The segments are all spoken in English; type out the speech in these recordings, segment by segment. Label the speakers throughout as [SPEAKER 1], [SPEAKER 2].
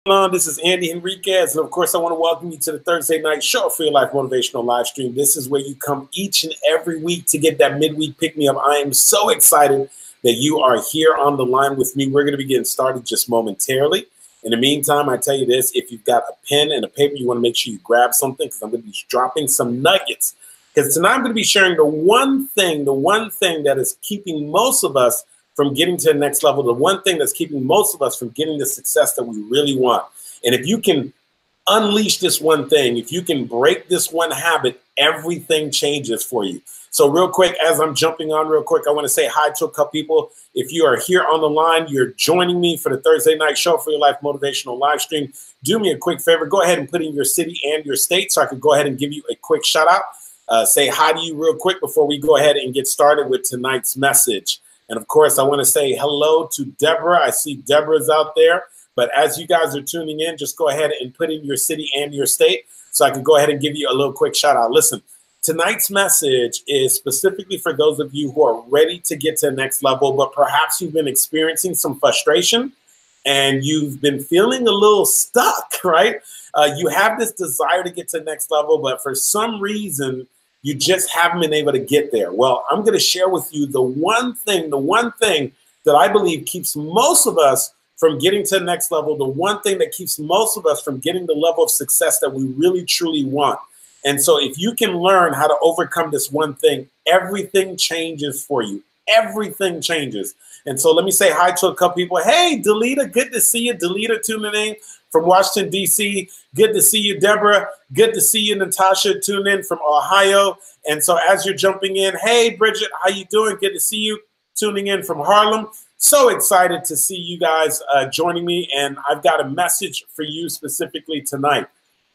[SPEAKER 1] On? This is Andy Henriquez, and of course, I want to welcome you to the Thursday night show for your life motivational live stream. This is where you come each and every week to get that midweek pick me up. I am so excited that you are here on the line with me. We're going to be getting started just momentarily. In the meantime, I tell you this: if you've got a pen and a paper, you want to make sure you grab something because I'm going to be dropping some nuggets. Because tonight I'm going to be sharing the one thing that is keeping most of us from getting to the next level, the one thing that's keeping most of us from getting the success that we really want. And if you can unleash this one thing, if you can break this one habit, everything changes for you. So real quick, as I'm jumping on real quick, I want to say hi to a couple people. If you are here on the line, you're joining me for the Thursday night show for your life motivational live stream. Do me a quick favor. Go ahead and put in your city and your state so I can go ahead and give you a quick shout out. Say hi to you real quick before we go ahead and get started with tonight's message. And of course, I want to say hello to Deborah. I see Deborah's out there. But as you guys are tuning in, just go ahead and put in your city and your state so I can go ahead and give you a little quick shout out. Listen, tonight's message is specifically for those of you who are ready to get to the next level, but perhaps you've been experiencing some frustration and you've been feeling a little stuck, right? You have this desire to get to the next level, but for some reason, you just haven't been able to get there. Well, I'm going to share with you the one thing that I believe keeps most of us from getting to the next level, the one thing that keeps most of us from getting the level of success that we really, truly want. And so if you can learn how to overcome this one thing, everything changes for you. Everything changes. And so let me say hi to a couple people. Hey, Delita, good to see you. Delita tuning in from Washington, D.C. Good to see you, Deborah. Good to see you, Natasha, tuning in from Ohio. And so as you're jumping in, hey, Bridget, how you doing? Good to see you tuning in from Harlem. So excited to see you guys joining me. And I've got a message for you specifically tonight.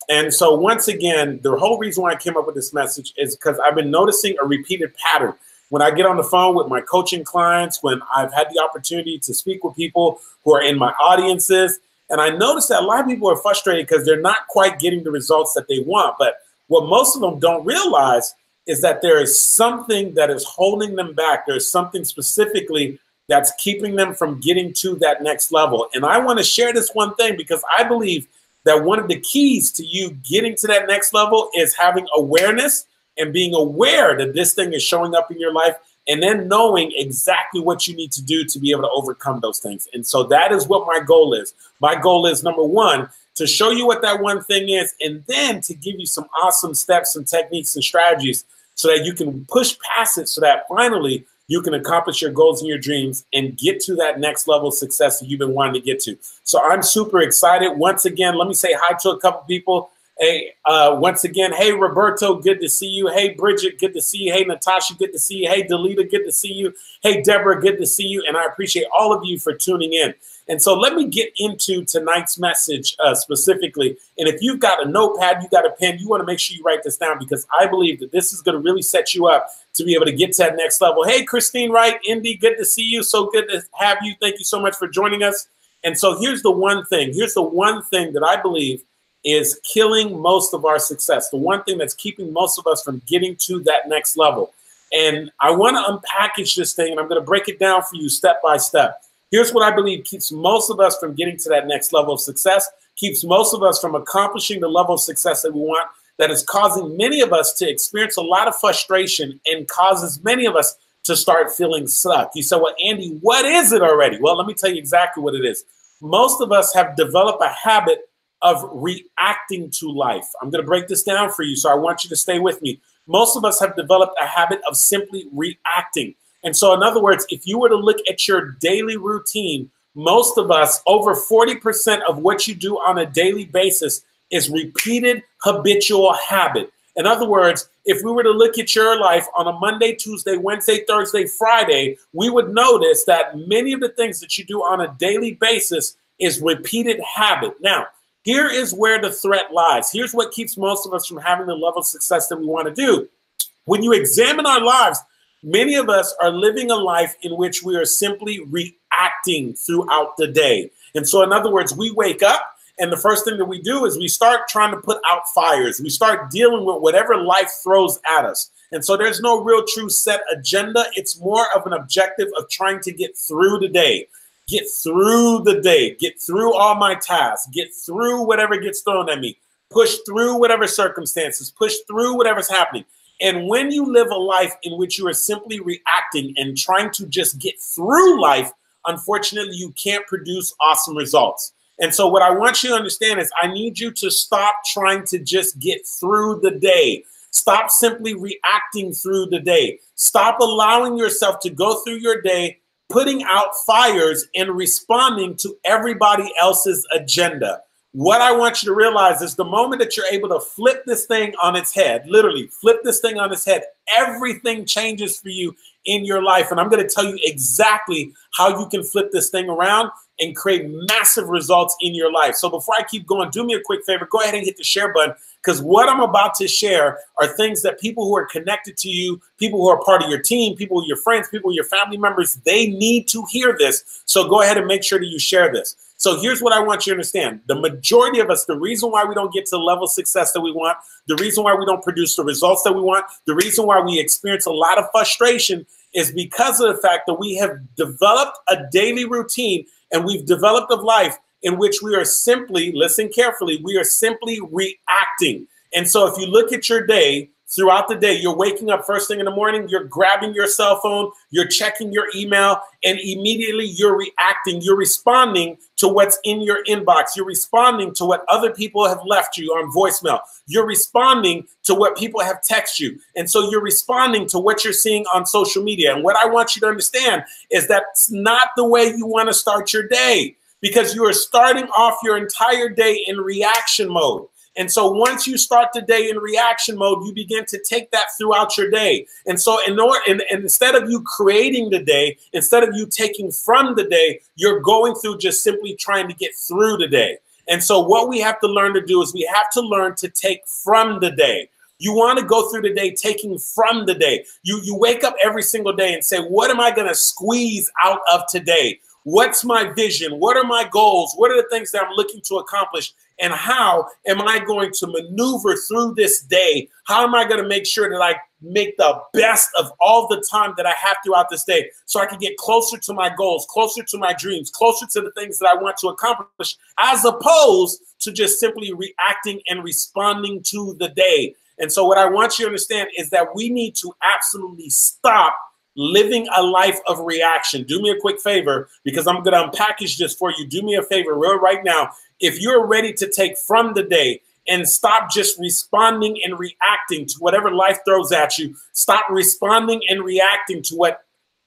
[SPEAKER 1] And so once again, the whole reason why I came up with this message is because I've been noticing a repeated pattern. When I get on the phone with my coaching clients, when I've had the opportunity to speak with people who are in my audiences, and I notice that a lot of people are frustrated because they're not quite getting the results that they want. But what most of them don't realize is that there is something that is holding them back. There's something specifically that's keeping them from getting to that next level. And I want to share this one thing because I believe that one of the keys to you getting to that next level is having awareness and being aware that this thing is showing up in your life, and then knowing exactly what you need to do to be able to overcome those things. And so that is what my goal is. My goal is, number one, to show you what that one thing is, and then to give you some awesome steps and techniques and strategies so that you can push past it so that finally you can accomplish your goals and your dreams and get to that next level of success that you've been wanting to get to. So I'm super excited. Once again, let me say hi to a couple people. Hey, once again, hey, Roberto, good to see you. Hey, Bridget, good to see you. Hey, Natasha, good to see you. Hey, Delita, good to see you. Hey, Deborah, good to see you. And I appreciate all of you for tuning in. And so let me get into tonight's message specifically. And if you've got a notepad, you got a pen, you want to make sure you write this down because I believe that this is going to really set you up to be able to get to that next level. Hey, Christine Wright, Indy, good to see you. So good to have you. Thank you so much for joining us. And so here's the one thing. Here's the one thing that I believe is killing most of our success. The one thing that's keeping most of us from getting to that next level. And I want to unpackage this thing, and I'm going to break it down for you step by step. Here's what I believe keeps most of us from getting to that next level of success, keeps most of us from accomplishing the level of success that we want, that is causing many of us to experience a lot of frustration and causes many of us to start feeling stuck. You say, well, Andy, what is it already? Well, let me tell you exactly what it is. Most of us have developed a habit of reacting to life. I'm going to break this down for you, so I want you to stay with me. Most of us have developed a habit of simply reacting. And so, in other words, if you were to look at your daily routine, most of us, over 40% of what you do on a daily basis is repeated habitual habit. In other words, if we were to look at your life on a Monday, Tuesday, Wednesday, Thursday, Friday, we would notice that many of the things that you do on a daily basis is repeated habit. Now, here is where the threat lies. Here's what keeps most of us from having the level of success that we want to do. When you examine our lives, many of us are living a life in which we are simply reacting throughout the day. And so, in other words, we wake up and the first thing that we do is we start trying to put out fires. We start dealing with whatever life throws at us. And so there's no real true set agenda. It's more of an objective of trying to get through the day. get through the day, get through all my tasks, get through whatever gets thrown at me, push through whatever circumstances, push through whatever's happening. And when you live a life in which you are simply reacting and trying to just get through life, unfortunately, you can't produce awesome results. And so what I want you to understand is I need you to stop trying to just get through the day. Stop simply reacting through the day. Stop allowing yourself to go through your day, putting out fires and responding to everybody else's agenda. What I want you to realize is the moment that you're able to flip this thing on its head, literally flip this thing on its head, everything changes for you in your life. And I'm going to tell you exactly how you can flip this thing around and create massive results in your life. So before I keep going, do me a quick favor, go ahead and hit the share button, because what I'm about to share are things that people who are connected to you, people who are part of your team, people who are your friends, people who are your family members, they need to hear this. So go ahead and make sure that you share this. So here's what I want you to understand. The majority of us, the reason why we don't get to the level of success that we want, the reason why we don't produce the results that we want, the reason why we experience a lot of frustration is because of the fact that we have developed a daily routine and we've developed a life in which we are simply, listen carefully, we are simply reacting. And so if you look at your day, throughout the day, you're waking up first thing in the morning, you're grabbing your cell phone, you're checking your email, and immediately you're reacting. You're responding to what's in your inbox. You're responding to what other people have left you on voicemail. You're responding to what people have texted you. And so you're responding to what you're seeing on social media. And what I want you to understand is that's not the way you want to start your day, because you are starting off your entire day in reaction mode. And so once you start the day in reaction mode, you begin to take that throughout your day. And so instead of you creating the day, instead of you taking from the day, you're going through just simply trying to get through the day. And so what we have to learn to do is we have to learn to take from the day. You want to go through the day taking from the day. You wake up every single day and say, what am I going to squeeze out of today? What's my vision? What are my goals? What are the things that I'm looking to accomplish? And how am I going to maneuver through this day? How am I going to make sure that I make the best of all the time that I have throughout this day so I can get closer to my goals, closer to my dreams, closer to the things that I want to accomplish, as opposed to just simply reacting and responding to the day. And so what I want you to understand is that we need to absolutely stop living a life of reaction. Do me a quick favor, because I'm going to unpackage this for you. Do me a favor right now. If you're ready to take from the day and stop just responding and reacting to whatever life throws at you, stop responding and reacting to what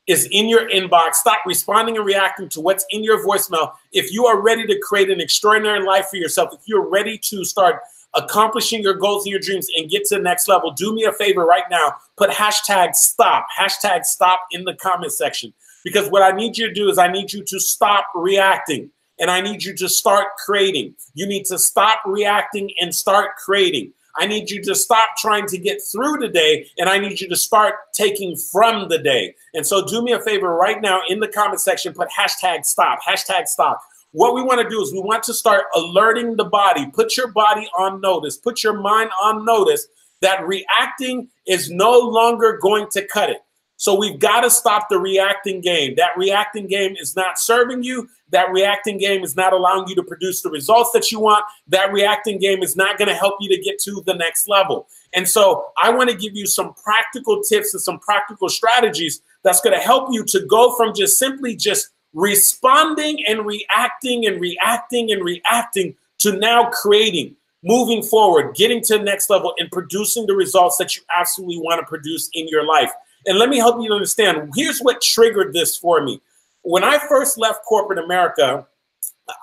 [SPEAKER 1] is in your inbox, stop responding and reacting to what's in your voicemail. If you are ready to create an extraordinary life for yourself, if you're ready to start accomplishing your goals and your dreams and get to the next level, do me a favor right now, put hashtag stop in the comment section. Because what I need you to do is I need you to stop reacting and I need you to start creating. You need to stop reacting and start creating. I need you to stop trying to get through the day and I need you to start taking from the day. And so do me a favor right now in the comment section, put hashtag stop. What we want to do is we want to start alerting the body. Put your body on notice. Put your mind on notice that reacting is no longer going to cut it. So we've got to stop the reacting game. That reacting game is not serving you. That reacting game is not allowing you to produce the results that you want. That reacting game is not going to help you to get to the next level. And so I want to give you some practical tips and some practical strategies that's going to help you to go from just simply just responding and reacting to now creating, moving forward, getting to the next level and producing the results that you absolutely want to produce in your life. And let me help you to understand. Here's what triggered this for me. When I first left corporate America,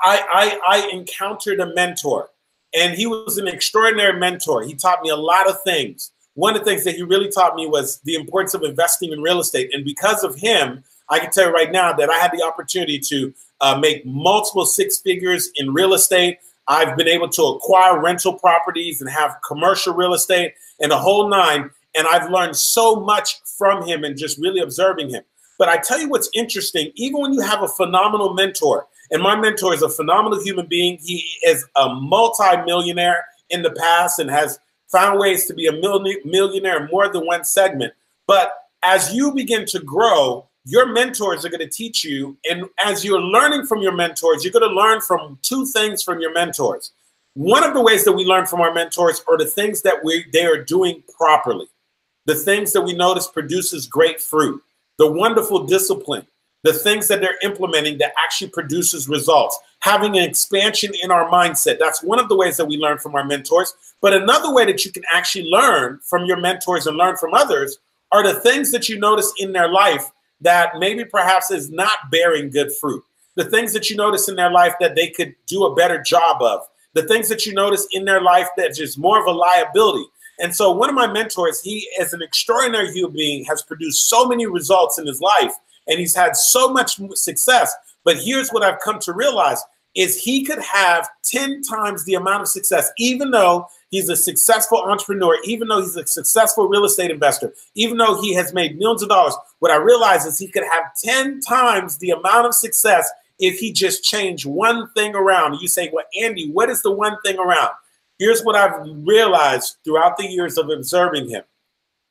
[SPEAKER 1] I encountered a mentor, and he was an extraordinary mentor. He taught me a lot of things. One of the things that he really taught me was the importance of investing in real estate. And because of him, I can tell you right now that I had the opportunity to make multiple six figures in real estate. I've been able to acquire rental properties and have commercial real estate and the whole nine. And I've learned so much from him and just really observing him. But I tell you what's interesting, even when you have a phenomenal mentor, and my mentor is a phenomenal human being. He is a multi-millionaire in the past and has found ways to be a millionaire in more than one segment. But as you begin to grow, your mentors are going to teach you. And as you're learning from your mentors, you're going to learn from two things from your mentors. One of the ways that we learn from our mentors are the things that they are doing properly, the things that we notice produces great fruit, the wonderful discipline, the things that they're implementing that actually produces results, having an expansion in our mindset. That's one of the ways that we learn from our mentors. But another way that you can actually learn from your mentors and learn from others are the things that you notice in their life that maybe perhaps is not bearing good fruit, the things that you notice in their life that they could do a better job of, the things that you notice in their life that's just more of a liability. And so one of my mentors, he is an extraordinary human being, has produced so many results in his life, and he's had so much success. But here's what I've come to realize is he could have 10 times the amount of success, even though he's a successful entrepreneur, even though he's a successful real estate investor, even though he has made millions of dollars. What I realize is he could have 10 times the amount of success if he just changed one thing around. You say, well, Andy, what is the one thing around? Here's what I've realized throughout the years of observing him,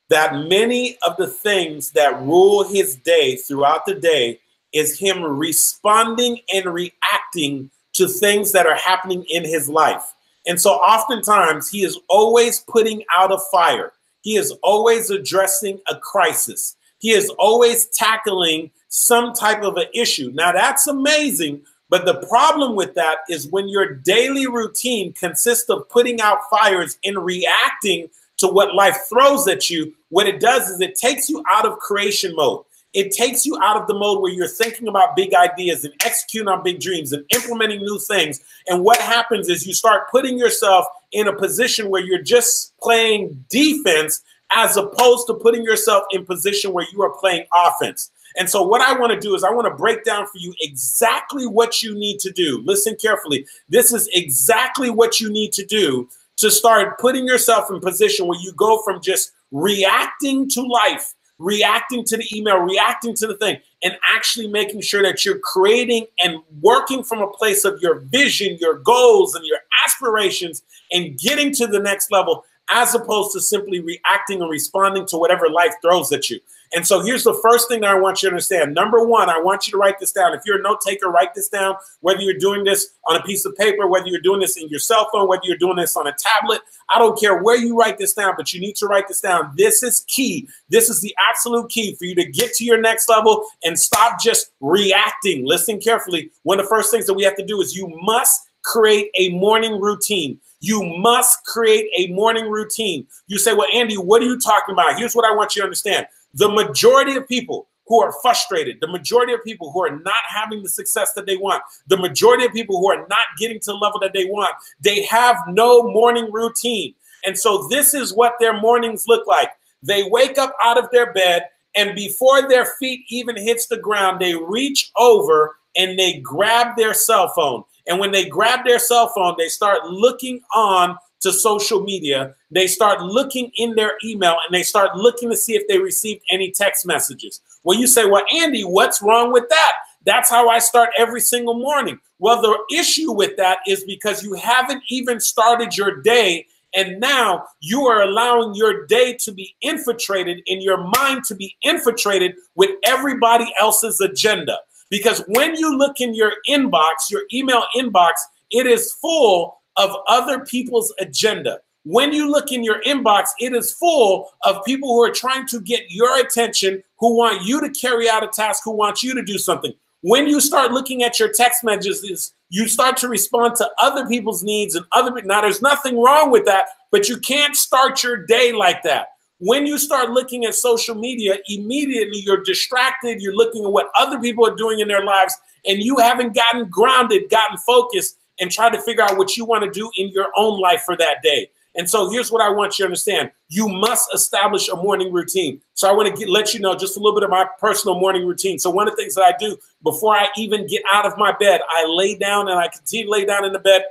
[SPEAKER 1] that many of the things that rule his day throughout the day is him responding and reacting to things that are happening in his life. And so oftentimes he is always putting out a fire. He is always addressing a crisis. He is always tackling some type of an issue. Now that's amazing. But the problem with that is when your daily routine consists of putting out fires and reacting to what life throws at you, what it does is it takes you out of creation mode. It takes you out of the mode where you're thinking about big ideas and executing on big dreams and implementing new things. And what happens is you start putting yourself in a position where you're just playing defense as opposed to putting yourself in position where you are playing offense. And so what I want to do is I want to break down for you exactly what you need to do. Listen carefully. This is exactly what you need to do to start putting yourself in position where you go from just reacting to life, reacting to the email, reacting to the thing, and actually making sure that you're creating and working from a place of your vision, your goals, and your aspirations, and getting to the next level, as opposed to simply reacting and responding to whatever life throws at you. And so here's the first thing that I want you to understand. Number one, I want you to write this down. If you're a note taker, write this down, whether you're doing this on a piece of paper, whether you're doing this in your cell phone, whether you're doing this on a tablet. I don't care where you write this down, but you need to write this down. This is key. This is the absolute key for you to get to your next level and stop just reacting. Listen carefully. One of the first things that we have to do is you must create a morning routine. You must create a morning routine. You say, well, Andy, what are you talking about? Here's what I want you to understand. The majority of people who are frustrated, the majority of people who are not having the success that they want, the majority of people who are not getting to the level that they want, they have no morning routine. And so this is what their mornings look like. They wake up out of their bed, and before their feet even hits the ground, they reach over and they grab their cell phone. And when they grab their cell phone, they start looking on to social media. They start looking in their email, and they start looking to see if they received any text messages. Well, you say, well, Andy, what's wrong with that? That's how I start every single morning. Well, the issue with that is because you haven't even started your day, and now you are allowing your day to be infiltrated, in your mind to be infiltrated with everybody else's agenda. Because when you look in your inbox, your email inbox, it is full of other people's agenda. When you look in your inbox, it is full of people who are trying to get your attention, who want you to carry out a task, who want you to do something. When you start looking at your text messages, you start to respond to other people's needs and now there's nothing wrong with that, but you can't start your day like that. When you start looking at social media, immediately you're distracted. You're looking at what other people are doing in their lives, and you haven't gotten grounded, gotten focused, and tried to figure out what you want to do in your own life for that day. And so here's what I want you to understand. You must establish a morning routine. So I want to let you know just a little bit of my personal morning routine. So one of the things that I do before I even get out of my bed, I lay down and I continue to lay down in the bed,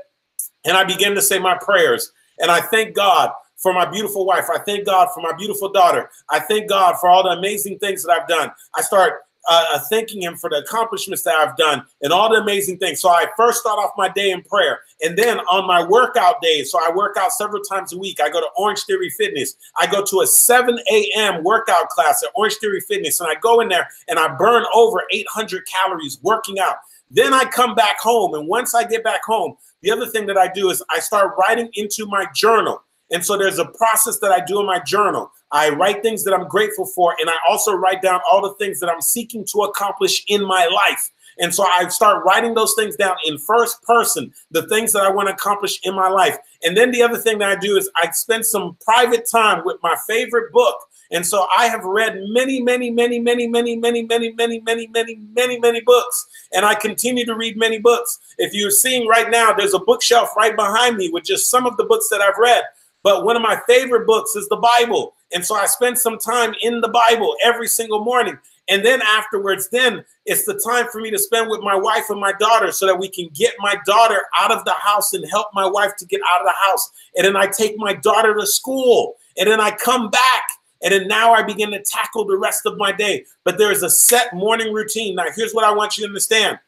[SPEAKER 1] and I begin to say my prayers. And I thank God for my beautiful wife. I thank God for my beautiful daughter. I thank God for all the amazing things that I've done. I start thanking him for the accomplishments that I've done and all the amazing things. So I first start off my day in prayer. And then on my workout days, so I work out several times a week. I go to Orange Theory Fitness. I go to a 7 a.m. workout class at Orange Theory Fitness. And I go in there and I burn over 800 calories working out. Then I come back home. And once I get back home, the other thing that I do is I start writing into my journal. And so there's a process that I do in my journal. I write things that I'm grateful for, and I also write down all the things that I'm seeking to accomplish in my life. And so I start writing those things down in first person, the things that I want to accomplish in my life. And then the other thing that I do is I spend some private time with my favorite book. And so I have read many books, and I continue to read many books. If you're seeing right now, there's a bookshelf right behind me with just some of the books that I've read. But one of my favorite books is the Bible. And so I spend some time in the Bible every single morning. And then afterwards, then it's the time for me to spend with my wife and my daughter so that we can get my daughter out of the house and help my wife to get out of the house. And then I take my daughter to school, and then I come back. And then now I begin to tackle the rest of my day. But there is a set morning routine. Now, here's what I want you to understand.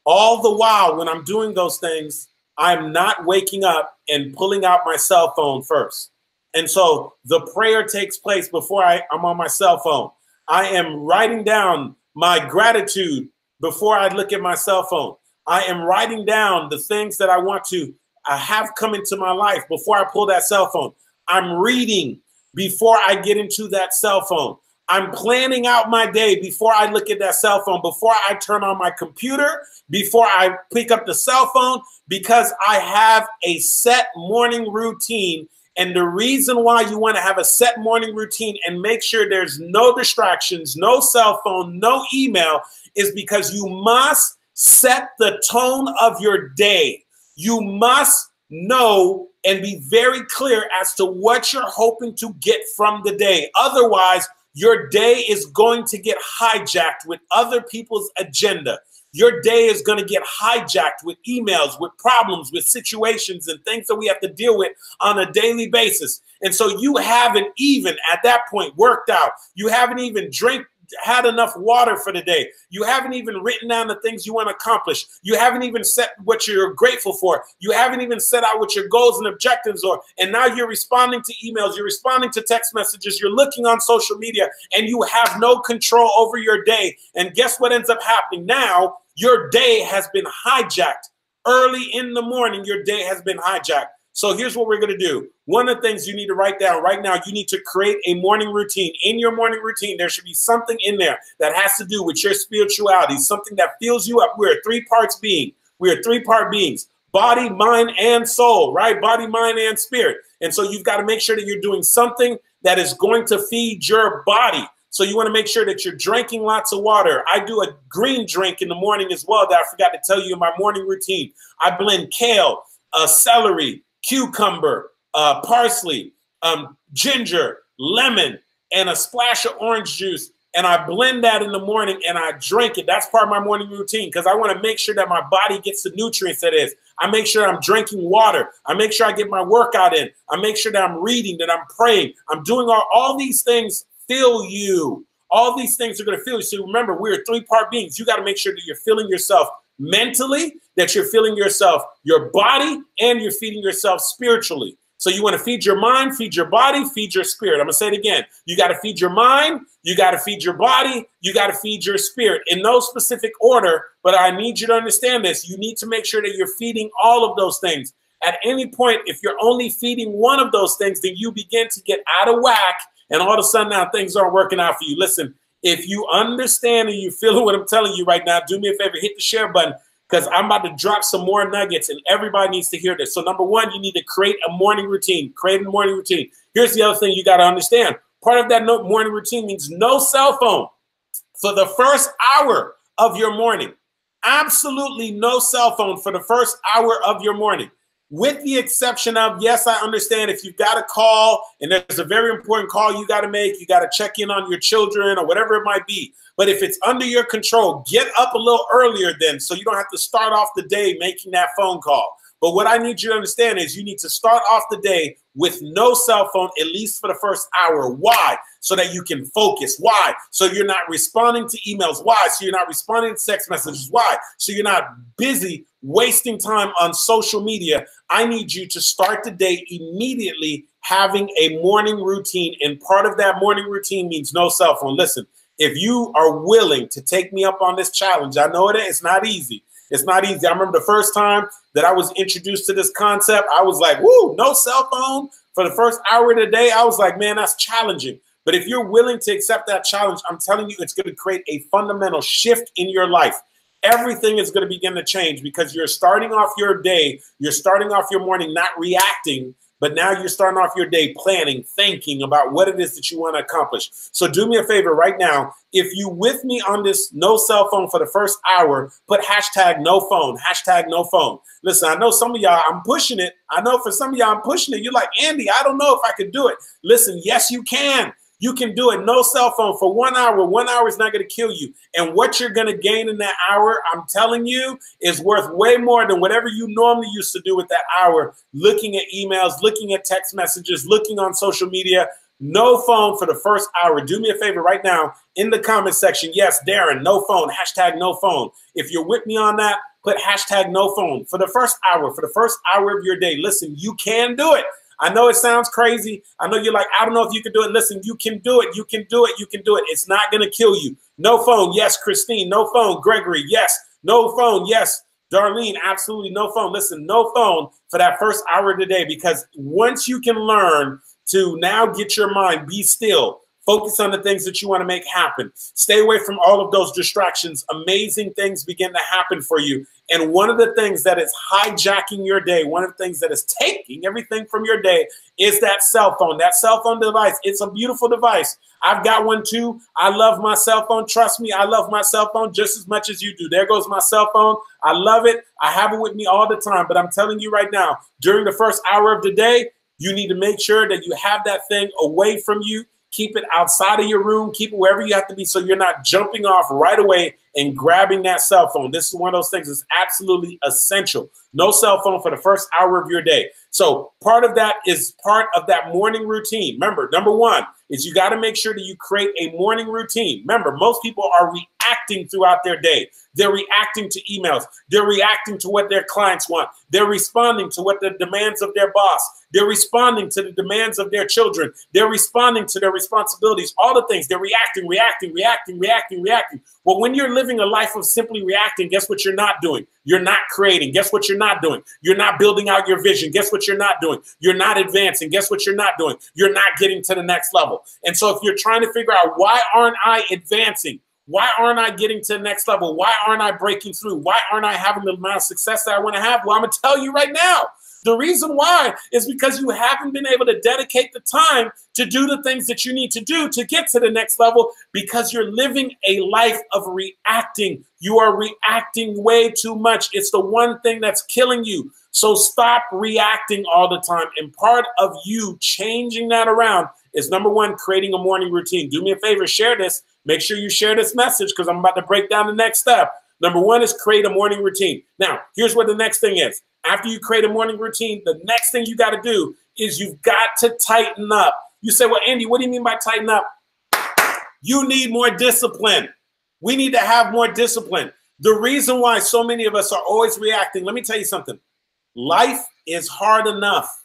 [SPEAKER 1] All the while when I'm doing those things, I'm not waking up and pulling out my cell phone first. And so the prayer takes place before I'm on my cell phone. I am writing down my gratitude before I look at my cell phone. I am writing down the things that I want to have come into my life before I pull that cell phone. I'm reading before I get into that cell phone. I'm planning out my day before I look at that cell phone, before I turn on my computer, before I pick up the cell phone, because I have a set morning routine. And the reason why you want to have a set morning routine and make sure there's no distractions, no cell phone, no email, is because you must set the tone of your day. You must know and be very clear as to what you're hoping to get from the day. Otherwise, your day is going to get hijacked with other people's agenda. Your day is going to get hijacked with emails, with problems, with situations and things that we have to deal with on a daily basis. And so you haven't even at that point worked out. You haven't even had enough water for the day. You haven't even written down the things you want to accomplish. You haven't even set what you're grateful for. You haven't even set out what your goals and objectives are. And now you're responding to emails. You're responding to text messages. You're looking on social media, and you have no control over your day. And guess what ends up happening? Now your day has been hijacked. Early in the morning, your day has been hijacked. So here's what we're going to do. One of the things you need to write down right now, you need to create a morning routine. In your morning routine, there should be something in there that has to do with your spirituality, something that fills you up. We're a three-part being. We're three-part beings, body, mind, and soul, right? Body, mind, and spirit. And so you've got to make sure that you're doing something that is going to feed your body. So you want to make sure that you're drinking lots of water. I do a green drink in the morning as well that I forgot to tell you in my morning routine. I blend kale, celery, cucumber, parsley, ginger, lemon, and a splash of orange juice. And I blend that in the morning and I drink it. That's part of my morning routine because I want to make sure that my body gets the nutrients that is. I make sure I'm drinking water. I make sure I get my workout in. I make sure that I'm reading, that I'm praying. I'm doing all these things fill you. All these things are going to fill you. So remember, we're three-part beings. You got to make sure that you're filling yourself mentally, that you're feeding yourself, your body, and you're feeding yourself spiritually. So you want to feed your mind, feed your body, feed your spirit. I'm going to say it again. You got to feed your mind, you got to feed your body, you got to feed your spirit in no specific order. But I need you to understand this. You need to make sure that you're feeding all of those things. At any point, if you're only feeding one of those things, then you begin to get out of whack. And all of a sudden now things aren't working out for you. Listen, if you understand and you feel what I'm telling you right now, do me a favor, hit the share button because I'm about to drop some more nuggets and everybody needs to hear this. So number one, you need to create a morning routine. Create a morning routine. Here's the other thing you got to understand. Part of that morning routine means no cell phone for the first hour of your morning. Absolutely no cell phone for the first hour of your morning. With the exception of, yes, I understand if you've got a call and there's a very important call you got to make, you got to check in on your children or whatever it might be. But if it's under your control, get up a little earlier then so you don't have to start off the day making that phone call. But what I need you to understand is you need to start off the day with no cell phone, at least for the first hour. Why? So that you can focus. Why? So you're not responding to emails. Why? So you're not responding to text messages. Why? So you're not busy wasting time on social media. I need you to start the day immediately having a morning routine. And part of that morning routine means no cell phone. Listen, if you are willing to take me up on this challenge, I know it's not easy. It's not easy. I remember the first time that I was introduced to this concept, I was like, woo, no cell phone for the first hour of the day. I was like, man, that's challenging. But if you're willing to accept that challenge, I'm telling you, it's going to create a fundamental shift in your life. Everything is going to begin to change because you're starting off your day, you're starting off your morning not reacting, but now you're starting off your day planning, thinking about what it is that you want to accomplish. So do me a favor right now. If you with me on this no cell phone for the first hour, put hashtag no phone, hashtag no phone. Listen, I know some of y'all, I'm pushing it. I know for some of y'all, I'm pushing it. You're like, Andy, I don't know if I could do it. Listen, yes, you can. You can do it. No cell phone for 1 hour. 1 hour is not going to kill you. And what you're going to gain in that hour, I'm telling you, is worth way more than whatever you normally used to do with that hour. Looking at emails, looking at text messages, looking on social media. No phone for the first hour. Do me a favor right now in the comment section. Yes, Darren, no phone. Hashtag no phone. If you're with me on that, put hashtag no phone for the first hour. For the first hour of your day. Listen, you can do it. I know it sounds crazy. I know you're like, I don't know if you can do it. Listen, you can do it. You can do it. You can do it. It's not going to kill you. No phone. Yes, Christine. No phone. Gregory. Yes. No phone. Yes. Darlene. Absolutely no phone. Listen, no phone for that first hour of the day, because once you can learn to now get your mind, be still, focus on the things that you want to make happen, stay away from all of those distractions, amazing things begin to happen for you. And one of the things that is hijacking your day, one of the things that is taking everything from your day is that cell phone device. It's a beautiful device. I've got one too. I love my cell phone. Trust me, I love my cell phone just as much as you do. There goes my cell phone. I love it. I have it with me all the time. But I'm telling you right now, during the first hour of the day, you need to make sure that you have that thing away from you. Keep it outside of your room. Keep it wherever you have to be so you're not jumping off right away and grabbing that cell phone. This is one of those things that's absolutely essential. No cell phone for the first hour of your day. So part of that is part of that morning routine. Remember, number one is you got to make sure that you create a morning routine. Remember, most people are reacting throughout their day. They're reacting to emails. They're reacting to what their clients want. They're responding to what the demands of their boss. They're responding to the demands of their children. They're responding to their responsibilities, all the things. They're reacting. Well, when you're living a life of simply reacting, guess what you're not doing? You're not creating. Guess what you're not doing? You're not building out your vision. Guess what you're not doing? You're not advancing. Guess what you're not doing? You're not getting to the next level. And so if you're trying to figure out, why aren't I advancing? Why aren't I getting to the next level? Why aren't I breaking through? Why aren't I having the amount of success that I want to have? Well, I'm going to tell you right now. The reason why is because you haven't been able to dedicate the time to do the things that you need to do to get to the next level, because you're living a life of reacting. You are reacting way too much. It's the one thing that's killing you. So stop reacting all the time. And part of you changing that around is, number one, creating a morning routine. Do me a favor, share this. Make sure you share this message, because I'm about to break down the next step. Number one is create a morning routine. Now, here's what the next thing is. After you create a morning routine, the next thing you got to do is you've got to tighten up. You say, well, Andy, what do you mean by tighten up? You need more discipline. We need to have more discipline. The reason why so many of us are always reacting, let me tell you something. Life is hard enough.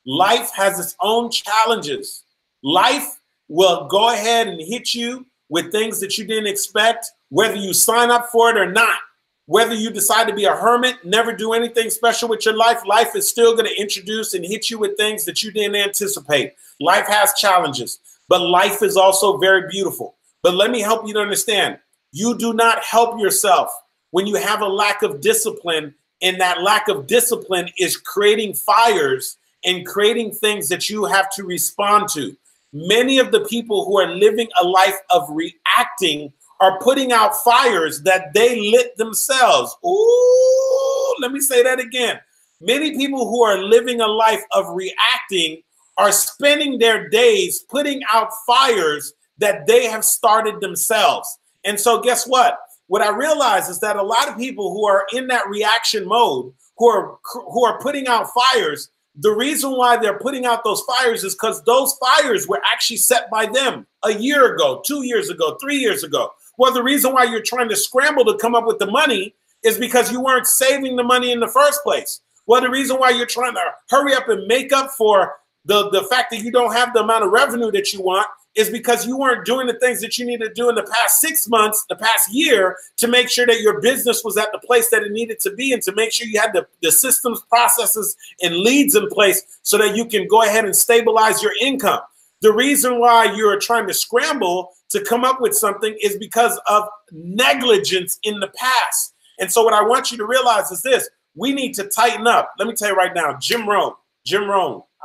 [SPEAKER 1] Life has its own challenges. Life will go ahead and hit you with things that you didn't expect, whether you sign up for it or not. Whether you decide to be a hermit, never do anything special with your life, life is still going to introduce and hit you with things that you didn't anticipate. Life has challenges, but life is also very beautiful. But let me help you to understand. You do not help yourself when you have a lack of discipline, and that lack of discipline is creating fires and creating things that you have to respond to. Many of the people who are living a life of reacting are putting out fires that they lit themselves. Ooh, let me say that again. Many people who are living a life of reacting are spending their days putting out fires that they have started themselves. And so guess what? What I realize is that a lot of people who are in that reaction mode, who are putting out fires, the reason why they're putting out those fires is because those fires were actually set by them a year ago, 2 years ago, 3 years ago. Well, the reason why you're trying to scramble to come up with the money is because you weren't saving the money in the first place. Well, the reason why you're trying to hurry up and make up for the fact that you don't have the amount of revenue that you want is because you weren't doing the things that you need to do in the past 6 months, the past year, to make sure that your business was at the place that it needed to be and to make sure you had the systems, processes, and leads in place so that you can go ahead and stabilize your income. The reason why you're trying to scramble to come up with something is because of negligence in the past. And so what I want you to realize is this: we need to tighten up. Let me tell you right now, Jim Rohn.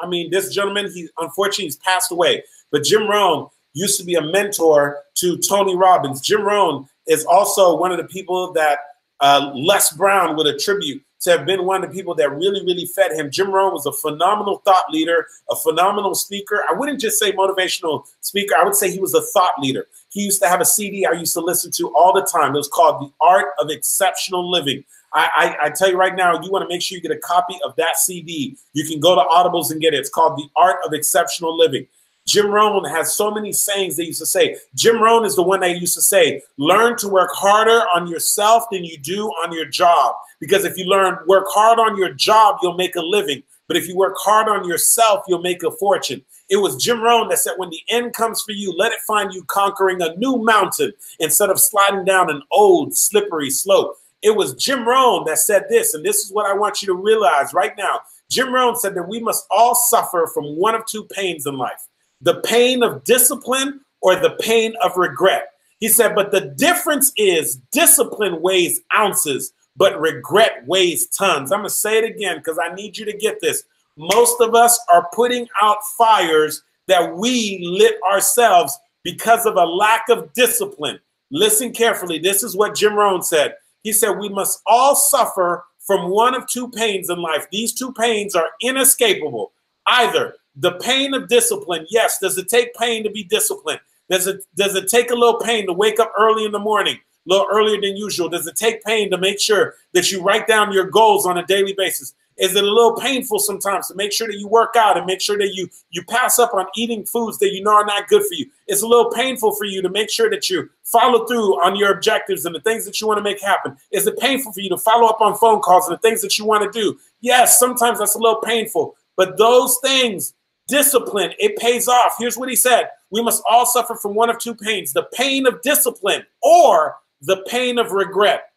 [SPEAKER 1] I mean, this gentleman, unfortunately, he's passed away. But Jim Rohn used to be a mentor to Tony Robbins. Jim Rohn is also one of the people that Les Brown would attribute to have been one of the people that really, really fed him. Jim Rohn was a phenomenal thought leader, a phenomenal speaker. I wouldn't just say motivational speaker. I would say he was a thought leader. He used to have a CD I used to listen to all the time. It was called The Art of Exceptional Living. I tell you right now, you want to make sure you get a copy of that CD. You can go to Audibles and get it. It's called The Art of Exceptional Living. Jim Rohn has so many sayings they used to say. Jim Rohn is the one that used to say, learn to work harder on yourself than you do on your job. Because if you work hard on your job, you'll make a living. But if you work hard on yourself, you'll make a fortune. It was Jim Rohn that said, when the end comes for you, let it find you conquering a new mountain instead of sliding down an old slippery slope. It was Jim Rohn that said this, and this is what I want you to realize right now. Jim Rohn said that we must all suffer from one of two pains in life: the pain of discipline or the pain of regret. He said, but the difference is discipline weighs ounces, but regret weighs tons. I'm going to say it again because I need you to get this. Most of us are putting out fires that we lit ourselves because of a lack of discipline. Listen carefully. This is what Jim Rohn said. He said, we must all suffer from one of two pains in life. These two pains are inescapable. Either the pain of discipline. Yes, does it take pain to be disciplined? Does it take a little pain to wake up early in the morning, a little earlier than usual? Does it take pain to make sure that you write down your goals on a daily basis? Is it a little painful sometimes to make sure that you work out and make sure that you pass up on eating foods that you know are not good for you? It's a little painful for you to make sure that you follow through on your objectives and the things that you want to make happen. Is it painful for you to follow up on phone calls and the things that you want to do? Yes, sometimes that's a little painful, but those things, discipline, it pays off. Here's what he said. We must all suffer from one of two pains: the pain of discipline or the pain of regret.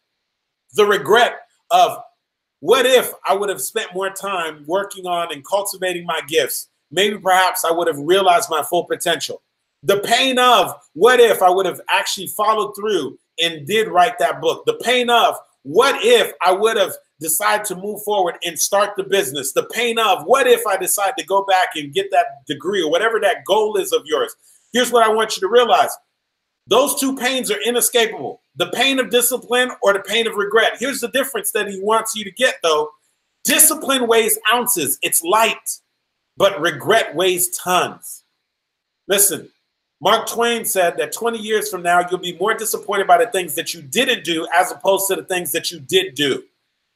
[SPEAKER 1] The regret of, what if I would have spent more time working on and cultivating my gifts? Maybe perhaps I would have realized my full potential. The pain of, what if I would have actually followed through and did write that book? The pain of, what if I would have decided to move forward and start the business? The pain of, what if I decide to go back and get that degree or whatever that goal is of yours? Here's what I want you to realize. Those two pains are inescapable: the pain of discipline or the pain of regret. Here's the difference that he wants you to get, though. Discipline weighs ounces. It's light, but regret weighs tons. Listen, Mark Twain said that 20 years from now, you'll be more disappointed by the things that you didn't do as opposed to the things that you did do.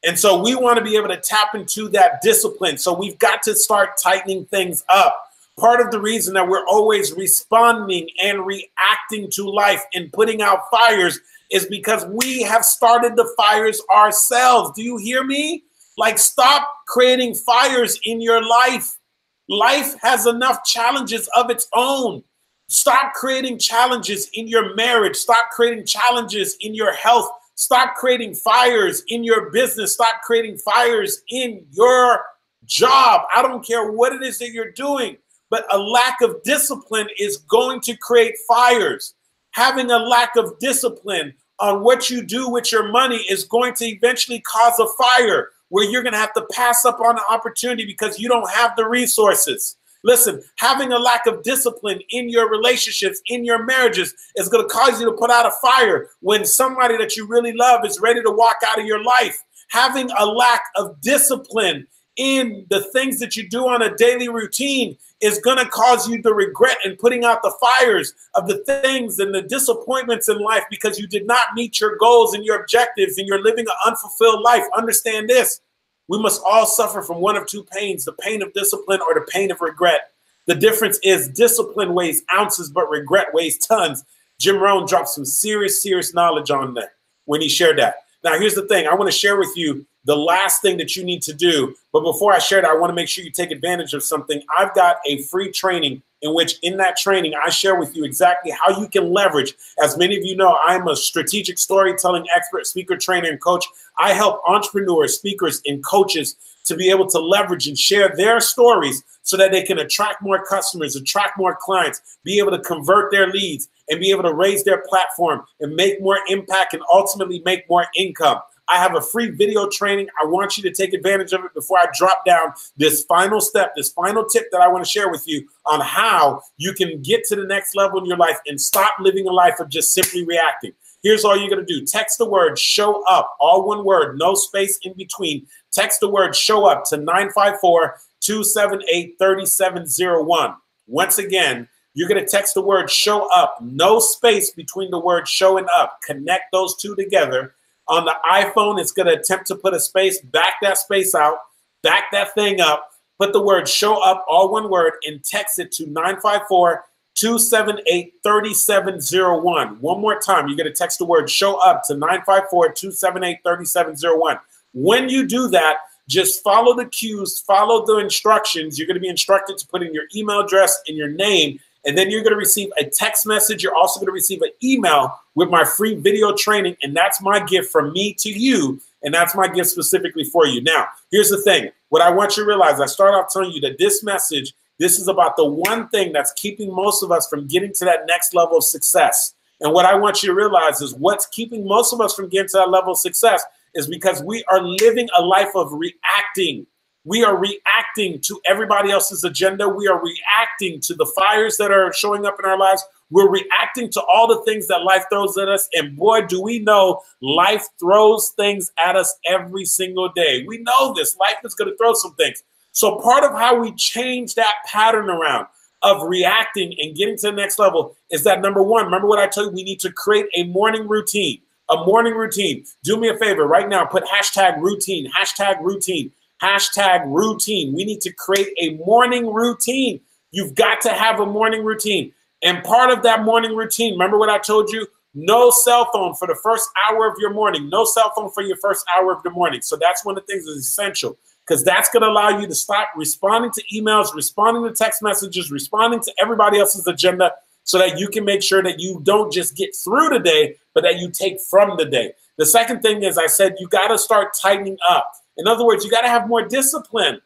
[SPEAKER 1] And so we want to be able to tap into that discipline. So we've got to start tightening things up. Part of the reason that we're always responding and reacting to life and putting out fires is because we have started the fires ourselves. Do you hear me? Like, stop creating fires in your life. Life has enough challenges of its own. Stop creating challenges in your marriage. Stop creating challenges in your health. Stop creating fires in your business. Stop creating fires in your job. I don't care what it is that you're doing. But a lack of discipline is going to create fires. Having a lack of discipline on what you do with your money is going to eventually cause a fire where you're going to have to pass up on an opportunity because you don't have the resources. Listen, having a lack of discipline in your relationships, in your marriages, is going to cause you to put out a fire when somebody that you really love is ready to walk out of your life. Having a lack of discipline in the things that you do on a daily routine is going to cause you the regret and putting out the fires of the things and the disappointments in life because you did not meet your goals and your objectives and you're living an unfulfilled life. Understand this. We must all suffer from one of two pains, the pain of discipline or the pain of regret. The difference is discipline weighs ounces, but regret weighs tons. Jim Rohn dropped some serious knowledge on that when he shared that. Now, here's the thing. I want to share with you the last thing that you need to do. But before I share that, I want to make sure you take advantage of something. I've got a free training in which in that training, I share with you exactly how you can leverage. As many of you know, I'm a strategic storytelling expert, speaker, trainer, and coach. I help entrepreneurs, speakers, and coaches to be able to leverage and share their stories so that they can attract more customers, attract more clients, be able to convert their leads, and be able to raise their platform and make more impact and ultimately make more income. I have a free video training. I want you to take advantage of it before I drop down this final step, this final tip that I want to share with you on how you can get to the next level in your life and stop living a life of just simply reacting. Here's all you're going to do. Text the word show up, all one word, no space in between. Text the word show up to 954-278-3701. Once again, you're going to text the word show up, no space between the word show and up. Connect those two together. On the iPhone, it's going to attempt to put a space, back that space out, back that thing up, put the word show up, all one word, and text it to 954-278-3701. One more time, you're going to text the word show up to 954-278-3701. When you do that, just follow the cues, follow the instructions. You're going to be instructed to put in your email address and your name, and then you're going to receive a text message. You're also going to receive an email with my free video training, and that's my gift from me to you, and that's my gift specifically for you. Now, here's the thing. What I want you to realize, I start off telling you that this message, this is about the one thing that's keeping most of us from getting to that next level of success. And what I want you to realize is what's keeping most of us from getting to that level of success is because we are living a life of reacting. We are reacting to everybody else's agenda. We are reacting to the fires that are showing up in our lives. We're reacting to all the things that life throws at us. And boy, do we know life throws things at us every single day. We know this. Life is going to throw some things. So part of how we change that pattern around of reacting and getting to the next level is that, number one, remember what I told you, we need to create a morning routine. A morning routine. Do me a favor right now, put hashtag routine, hashtag routine. Hashtag routine. We need to create a morning routine. You've got to have a morning routine. And part of that morning routine, remember what I told you? No cell phone for the first hour of your morning. No cell phone for your first hour of the morning. So that's one of the things that's essential, because that's going to allow you to stop responding to emails, responding to text messages, responding to everybody else's agenda, so that you can make sure that you don't just get through the day, but that you take from the day. The second thing is, I said, you got to start tightening up. In other words, you got to have more discipline.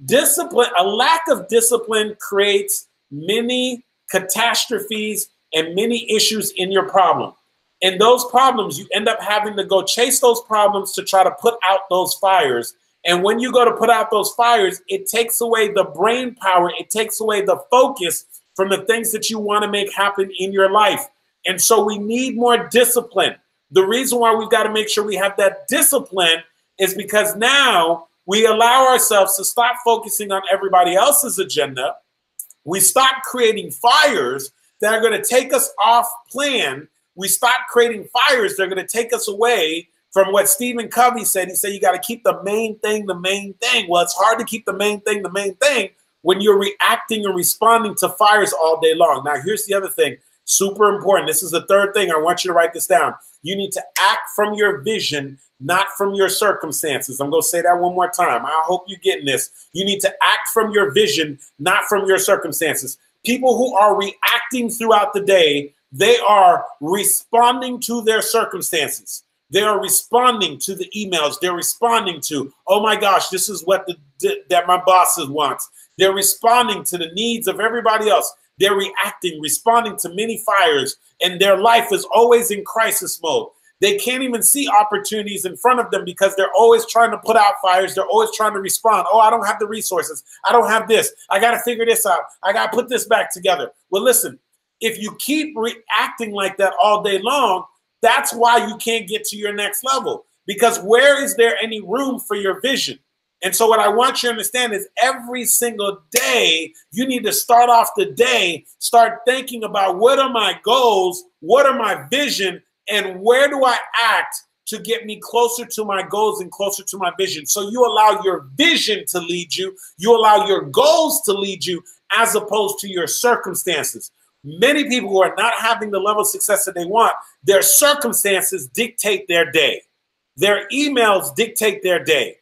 [SPEAKER 1] Discipline, a lack of discipline creates many catastrophes and many issues in your problem. And those problems, you end up having to go chase those problems to try to put out those fires. And when you go to put out those fires, it takes away the brain power. It takes away the focus from the things that you want to make happen in your life. And so we need more discipline. The reason why we've got to make sure we have that discipline is because now we allow ourselves to stop focusing on everybody else's agenda. We stop creating fires that are going to take us off plan. We stop creating fires that are going to take us away from what Stephen Covey said. He said, you got to keep the main thing the main thing. Well, it's hard to keep the main thing the main thing when you're reacting and responding to fires all day long. Now, here's the other thing. Super important. This is the third thing. I want you to write this down. You need to act from your vision, not from your circumstances. I'm going to say that one more time. I hope you're getting this. You need to act from your vision, not from your circumstances. People who are reacting throughout the day, they are responding to their circumstances. They are responding to the emails. They're responding to, oh my gosh, this is what that my boss wants. They're responding to the needs of everybody else. They're reacting, responding to many fires, and their life is always in crisis mode. They can't even see opportunities in front of them because they're always trying to put out fires. They're always trying to respond. Oh, I don't have the resources. I don't have this. I got to figure this out. I got to put this back together. Well, listen, if you keep reacting like that all day long, that's why you can't get to your next level, because where is there any room for your vision? And so what I want you to understand is every single day, you need to start off the day, start thinking about what are my goals, what are my vision, and where do I act to get me closer to my goals and closer to my vision. So you allow your vision to lead you. You allow your goals to lead you as opposed to your circumstances. Many people who are not having the level of success that they want, their circumstances dictate their day. Their emails dictate their day.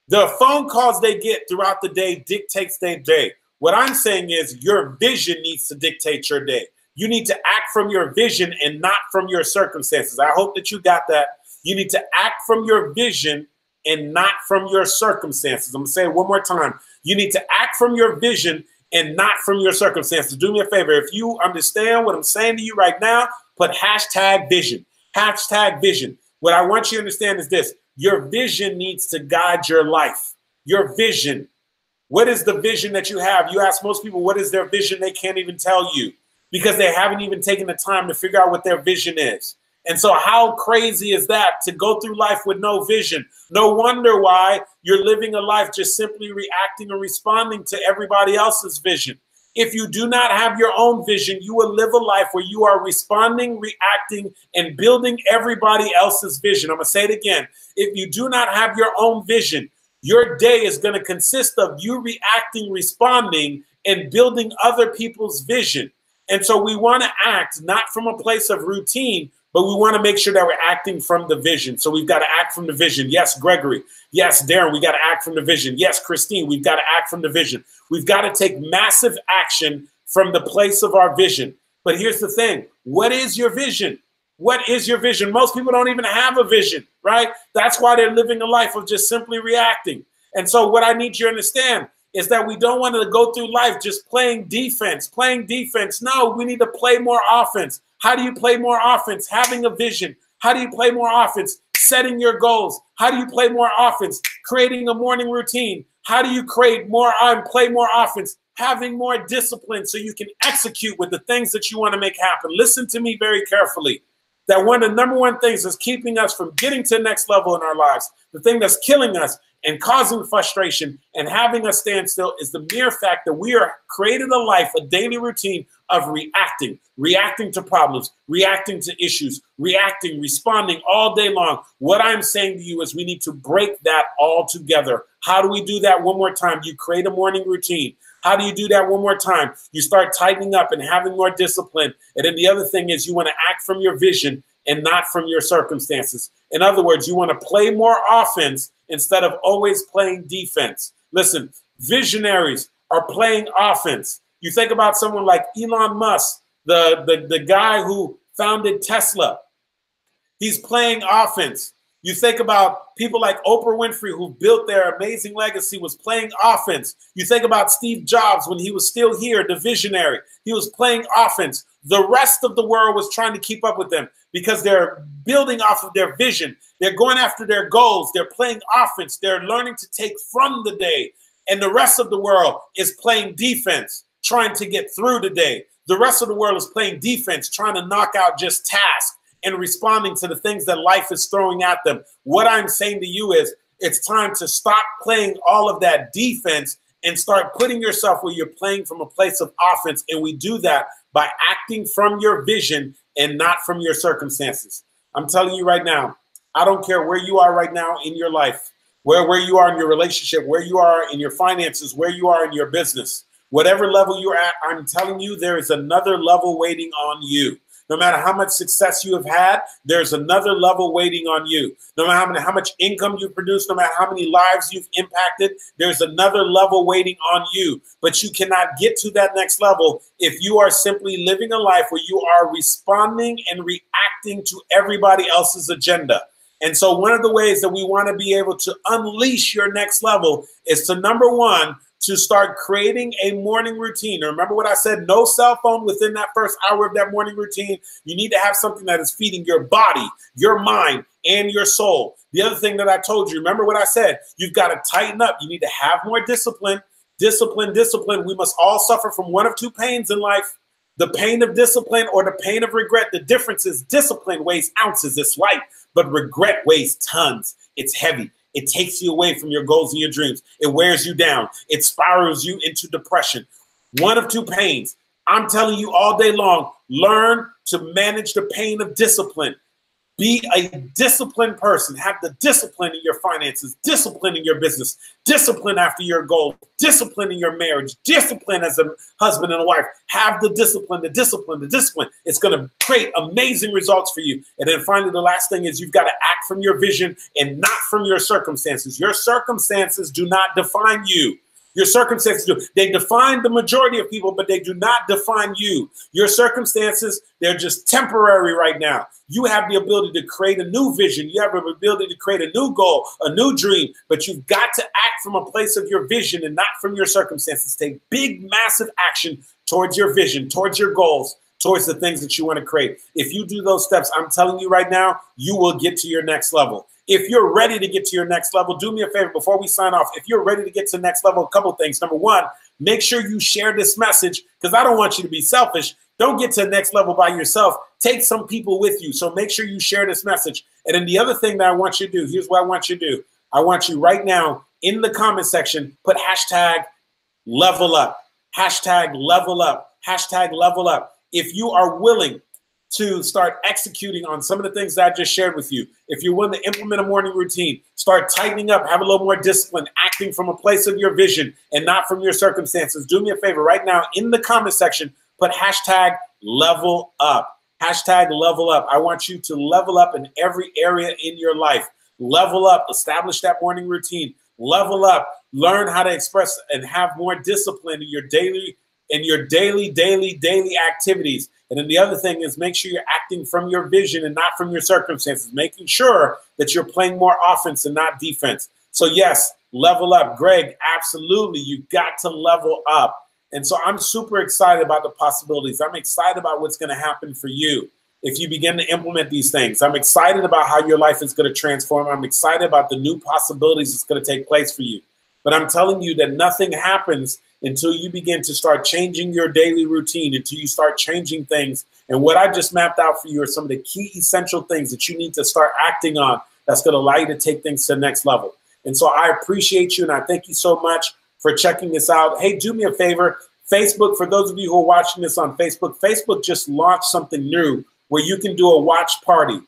[SPEAKER 1] The phone calls they get throughout the day dictates their day. What I'm saying is your vision needs to dictate your day. You need to act from your vision and not from your circumstances. I hope that you got that. You need to act from your vision and not from your circumstances. I'm going to say it one more time. You need to act from your vision and not from your circumstances. Do me a favor. If you understand what I'm saying to you right now, put hashtag vision. Hashtag vision. What I want you to understand is this. Your vision needs to guide your life. Your vision. What is the vision that you have? You ask most people, what is their vision? They can't even tell you because they haven't even taken the time to figure out what their vision is. And so how crazy is that to go through life with no vision? No wonder why you're living a life just simply reacting and responding to everybody else's vision. If you do not have your own vision, you will live a life where you are responding, reacting, and building everybody else's vision. I'm going to say it again. If you do not have your own vision, your day is going to consist of you reacting, responding, and building other people's vision. And so we want to act not from a place of routine, but we want to make sure that we're acting from the vision. So we've got to act from the vision. Yes, Gregory. Yes, Darren, we got to act from the vision. Yes, Christine, we've got to act from the vision. We've got to take massive action from the place of our vision. But here's the thing. What is your vision? What is your vision? Most people don't even have a vision, right? That's why they're living a life of just simply reacting. And so what I need you to understand is that we don't want to go through life just playing defense. No, we need to play more offense. How do you play more offense? Having a vision. How do you play more offense? Setting your goals. How do you play more offense? Creating a morning routine. How do you create more play more offense? Having more discipline so you can execute with the things that you want to make happen. Listen to me very carefully. That one of the number one things that's keeping us from getting to the next level in our lives, the thing that's killing us and causing frustration and having us stand still is the mere fact that we are creating a life, a daily routine of reacting to problems, reacting to issues, responding all day long. What I'm saying to you is we need to break that all together. How do we do that? One more time. You create a morning routine. How do you do that? One more time. You start tightening up and having more discipline. And then the other thing is you want to act from your vision and not from your circumstances. In other words, you want to play more offense instead of always playing defense. Listen, visionaries are playing offense. You think about someone like Elon Musk, the guy who founded Tesla. He's playing offense. You think about people like Oprah Winfrey, who built their amazing legacy, was playing offense. You think about Steve Jobs when he was still here, the visionary. He was playing offense. The rest of the world was trying to keep up with them because they're building off of their vision. They're going after their goals. They're playing offense. They're learning to take from the day. And the rest of the world is playing defense, trying to get through the day. The rest of the world is playing defense, trying to knock out just tasks and responding to the things that life is throwing at them. What I'm saying to you is it's time to stop playing all of that defense and start putting yourself where you're playing from a place of offense. And we do that by acting from your vision and not from your circumstances. I'm telling you right now, I don't care where you are right now in your life, where you are in your relationship, where you are in your finances, where you are in your business, whatever level you're at, I'm telling you, there is another level waiting on you. No matter how much success you have had, there's another level waiting on you. No matter how much income you produce, no matter how many lives you've impacted, there's another level waiting on you. But you cannot get to that next level if you are simply living a life where you are responding and reacting to everybody else's agenda. And so one of the ways that we want to be able to unleash your next level is to, number one, to start creating a morning routine. Remember what I said, no cell phone within that first hour of that morning routine. You need to have something that is feeding your body, your mind, and your soul. The other thing that I told you, remember what I said, you've got to tighten up. You need to have more discipline. Discipline. We must all suffer from one of two pains in life, the pain of discipline or the pain of regret. The difference is discipline weighs ounces, it's light, but regret weighs tons, it's heavy. It takes you away from your goals and your dreams. It wears you down. It spirals you into depression. One of two pains. I'm telling you all day long, learn to manage the pain of discipline. Be a disciplined person. Have the discipline in your finances, discipline in your business, discipline after your goal, discipline in your marriage, discipline as a husband and a wife. Have the discipline, the discipline, the discipline. It's going to create amazing results for you. And then finally, the last thing is you've got to act from your vision and not from your circumstances. Your circumstances do not define you. Your circumstances do. They define the majority of people, but they do not define you. Your circumstances, they're just temporary right now. You have the ability to create a new vision. You have the ability to create a new goal, a new dream, but you've got to act from a place of your vision and not from your circumstances. Take big, massive action towards your vision, towards your goals, towards the things that you want to create. If you do those steps, I'm telling you right now, you will get to your next level. If you're ready to get to your next level, do me a favor before we sign off. If you're ready to get to the next level, a couple things. Number one, make sure you share this message because I don't want you to be selfish. Don't get to the next level by yourself. Take some people with you. So make sure you share this message. And then the other thing that I want you to do, here's what I want you to do. I want you right now in the comment section, put hashtag level up, hashtag level up, hashtag level up. If you are willing to start executing on some of the things that I just shared with you, if you're willing to implement a morning routine, start tightening up, have a little more discipline, acting from a place of your vision and not from your circumstances, do me a favor right now in the comment section, put hashtag level up, hashtag level up. I want you to level up in every area in your life. Level up, establish that morning routine, level up, learn how to express and have more discipline in your daily activities. And then the other thing is make sure you're acting from your vision and not from your circumstances, making sure that you're playing more offense and not defense. So yes, level up. Greg, absolutely. You've got to level up. And so I'm super excited about the possibilities. I'm excited about what's going to happen for you if you begin to implement these things. I'm excited about how your life is going to transform. I'm excited about the new possibilities that's going to take place for you. But I'm telling you that nothing happens until you begin to start changing your daily routine, until you start changing things. And what I just mapped out for you are some of the key essential things that you need to start acting on that's going to allow you to take things to the next level. And so I appreciate you, and I thank you so much for checking this out. Hey, do me a favor. Facebook, for those of you who are watching this on Facebook, Facebook just launched something new where you can do a watch party.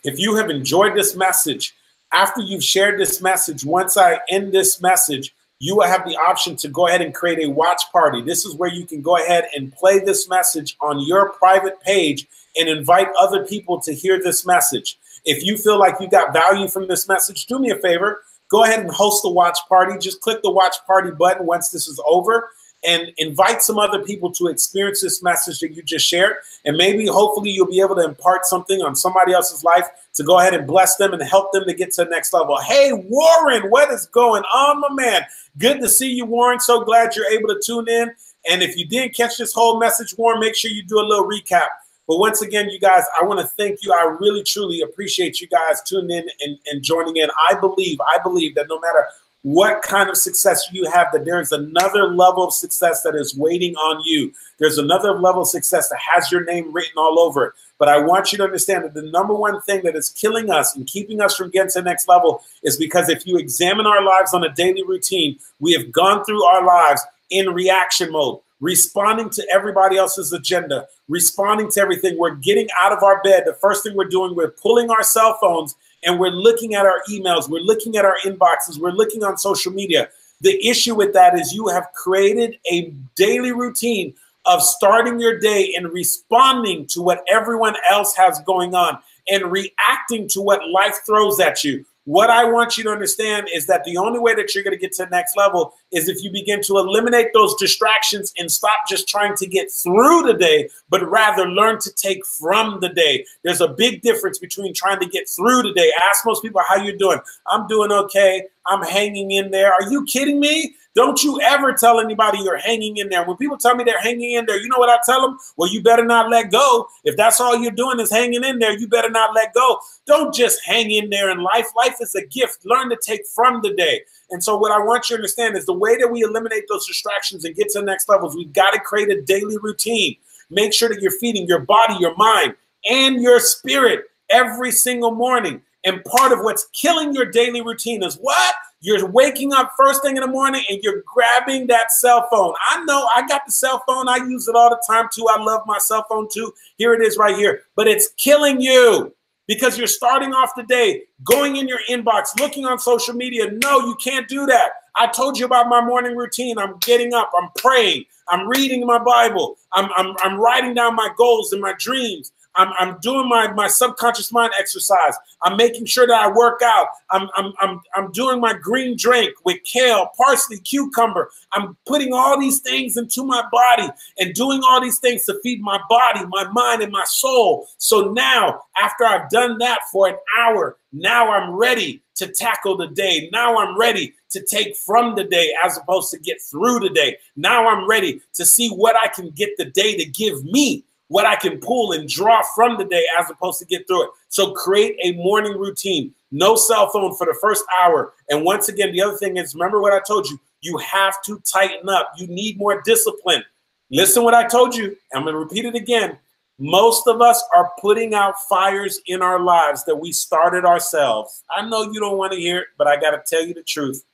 [SPEAKER 1] If you have enjoyed this message, after you've shared this message, once I end this message, you will have the option to go ahead and create a watch party. This is where you can go ahead and play this message on your private page and invite other people to hear this message. If you feel like you got value from this message, do me a favor. Go ahead and host the watch party. Just click the watch party button once this is over and invite some other people to experience this message that you just shared. And maybe, hopefully, you'll be able to impart something on somebody else's life to go ahead and bless them and help them to get to the next level. Hey, Warren, what is going on, my man? Good to see you, Warren. So glad you're able to tune in. And if you didn't catch this whole message, Warren, make sure you do a little recap. But once again, you guys, I want to thank you. I really, truly appreciate you guys tuning in and joining in. I believe that no matter what kind of success you have, that there's another level of success that is waiting on you. There's another level of success that has your name written all over it. But I want you to understand that the number one thing that is killing us and keeping us from getting to the next level is because if you examine our lives on a daily routine, we have gone through our lives in reaction mode, responding to everybody else's agenda, responding to everything. We're getting out of our bed. The first thing we're doing, we're pulling our cell phones and we're looking at our emails. We're looking at our inboxes. We're looking on social media. The issue with that is you have created a daily routine of starting your day and responding to what everyone else has going on and reacting to what life throws at you. What I want you to understand is that the only way that you're going to get to the next level is if you begin to eliminate those distractions and stop just trying to get through the day, but rather learn to take from the day. There's a big difference between trying to get through the day. Ask most people, how you doing? I'm doing okay. I'm hanging in there. Are you kidding me? Don't you ever tell anybody you're hanging in there. When people tell me they're hanging in there, you know what I tell them? Well, you better not let go. If that's all you're doing is hanging in there, you better not let go. Don't just hang in there in life. Life is a gift. Learn to take from the day. And so what I want you to understand is the way that we eliminate those distractions and get to the next levels, we've got to create a daily routine. Make sure that you're feeding your body, your mind, and your spirit every single morning. And part of what's killing your daily routine is what? You're waking up first thing in the morning and you're grabbing that cell phone. I know I got the cell phone. I use it all the time too. I love my cell phone too. Here it is right here. But it's killing you. because you're starting off the day, going in your inbox, looking on social media. No, you can't do that. I told you about my morning routine. I'm getting up, I'm praying, I'm reading my Bible, I'm writing down my goals and my dreams. I'm doing my subconscious mind exercise. I'm making sure that I work out. I'm doing my green drink with kale, parsley, cucumber. I'm putting all these things into my body and doing all these things to feed my body, my mind, and my soul. So now, after I've done that for an hour, now I'm ready to tackle the day. Now I'm ready to take from the day as opposed to get through the day. Now I'm ready to see what I can get the day to give me, what I can pull and draw from the day as opposed to get through it. So create a morning routine. No cell phone for the first hour. And once again, the other thing is, remember what I told you. You have to tighten up. You need more discipline. Listen what I told you. I'm going to repeat it again. Most of us are putting out fires in our lives that we started ourselves. I know you don't want to hear it, but I got to tell you the truth.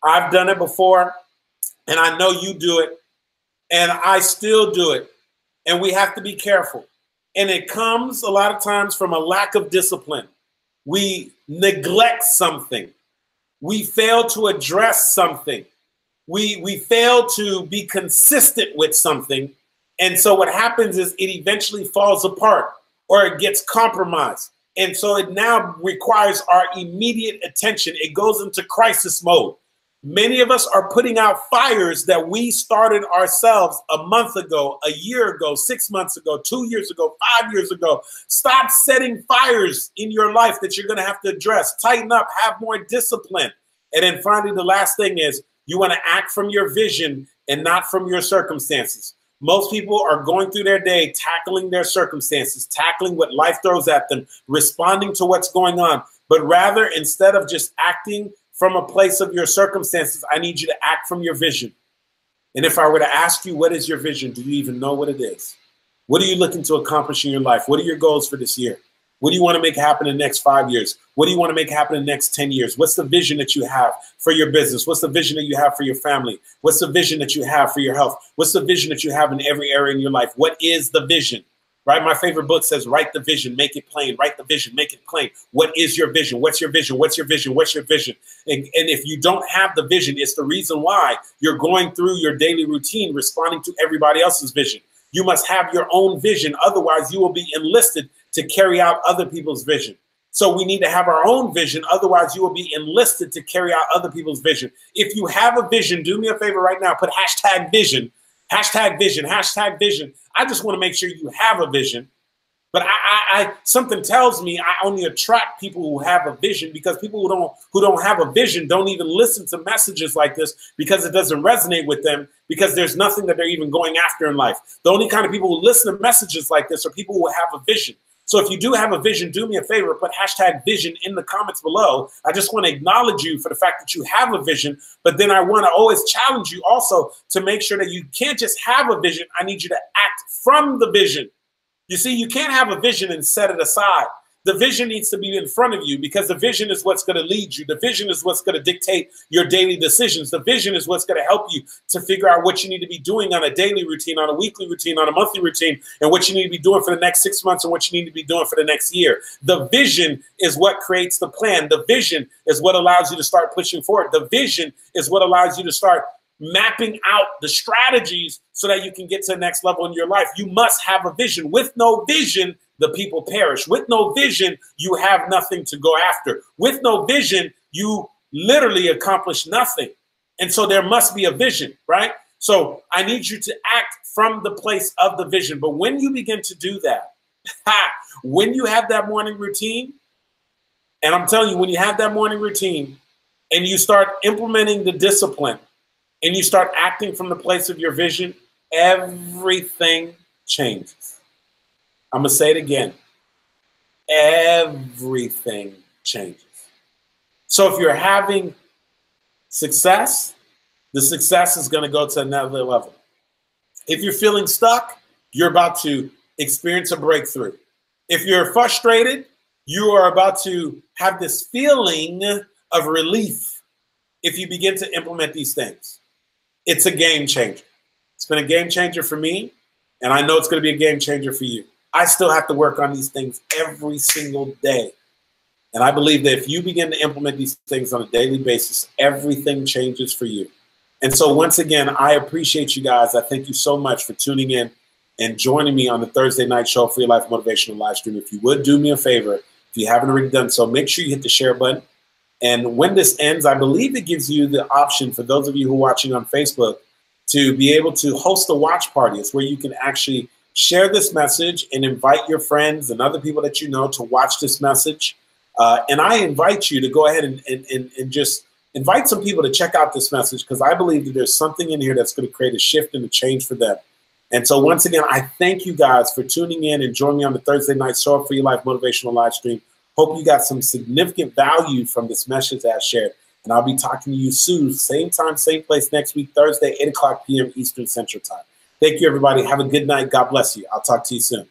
[SPEAKER 1] I've done it before, and I know you do it, and I still do it. And we have to be careful. And it comes a lot of times from a lack of discipline. We neglect something. We fail to address something. We fail to be consistent with something. And so what happens is it eventually falls apart or it gets compromised. And so it now requires our immediate attention. It goes into crisis mode. Many of us are putting out fires that we started ourselves a month ago, a year ago, 6 months ago, 2 years ago, 5 years ago. Stop setting fires in your life that you're going to have to address. Tighten up, have more discipline. And then finally, the last thing is you want to act from your vision and not from your circumstances. Most people are going through their day, tackling their circumstances, tackling what life throws at them, responding to what's going on. But rather, instead of just acting from a place of your circumstances, I need you to act from your vision. And if I were to ask you, what is your vision? Do you even know what it is? What are you looking to accomplish in your life? What are your goals for this year? What do you want to make happen in the next 5 years? What do you want to make happen in the next 10 years? What's the vision that you have for your business? What's the vision that you have for your family? What's the vision that you have for your health? What's the vision that you have in every area in your life? What is the vision? Right? My favorite book says, write the vision, make it plain. Write the vision, make it plain. What is your vision? What's your vision? What's your vision? What's your vision? And if you don't have the vision, it's the reason why you're going through your daily routine responding to everybody else's vision. You must have your own vision. Otherwise, you will be enlisted to carry out other people's vision. So we need to have our own vision. Otherwise, you will be enlisted to carry out other people's vision. If you have a vision, do me a favor right now. Put hashtag vision, hashtag vision, hashtag vision. I just want to make sure you have a vision. But something tells me I only attract people who have a vision, because people who don't have a vision don't even listen to messages like this because it doesn't resonate with them, because there's nothing that they're even going after in life. The only kind of people who listen to messages like this are people who have a vision. So if you do have a vision, do me a favor, put hashtag vision in the comments below. I just want to acknowledge you for the fact that you have a vision, but then I want to always challenge you also to make sure that you can't just have a vision. I need you to act from the vision. You see, you can't have a vision and set it aside. The vision needs to be in front of you, because the vision is what's going to lead you. The vision is what's going to dictate your daily decisions. The vision is what's going to help you to figure out what you need to be doing on a daily routine, on a weekly routine, on a monthly routine, and what you need to be doing for the next 6 months and what you need to be doing for the next year. The vision is what creates the plan. The vision is what allows you to start pushing forward. The vision is what allows you to start mapping out the strategies so that you can get to the next level in your life. You must have a vision. With no vision, the people perish. With no vision, you have nothing to go after. With no vision, you literally accomplish nothing. And so there must be a vision, right? So I need you to act from the place of the vision. But when you begin to do that, when you have that morning routine, and I'm telling you, when you have that morning routine and you start implementing the discipline and you start acting from the place of your vision, everything changes. I'm going to say it again. Everything changes. So if you're having success, the success is going to go to another level. If you're feeling stuck, you're about to experience a breakthrough. If you're frustrated, you are about to have this feeling of relief if you begin to implement these things. It's a game changer. It's been a game changer for me, and I know it's going to be a game changer for you. I still have to work on these things every single day. And I believe that if you begin to implement these things on a daily basis, everything changes for you. And so once again, I appreciate you guys. I thank you so much for tuning in and joining me on the Thursday night show for your life motivational live stream. If you would do me a favor, if you haven't already done so, make sure you hit the share button. And when this ends, I believe it gives you the option for those of you who are watching on Facebook to be able to host a watch party. It's where you can actually share this message and invite your friends and other people that you know to watch this message. And I invite you to go ahead and just invite some people to check out this message, because I believe that there's something in here that's going to create a shift and a change for them. And so once again, I thank you guys for tuning in and joining me on the Thursday night show for your life motivational live stream. Hope you got some significant value from this message that I shared. And I'll be talking to you soon, same time, same place next week, Thursday, 8 o'clock p.m. Eastern Central Time. Thank you, everybody. Have a good night. God bless you. I'll talk to you soon.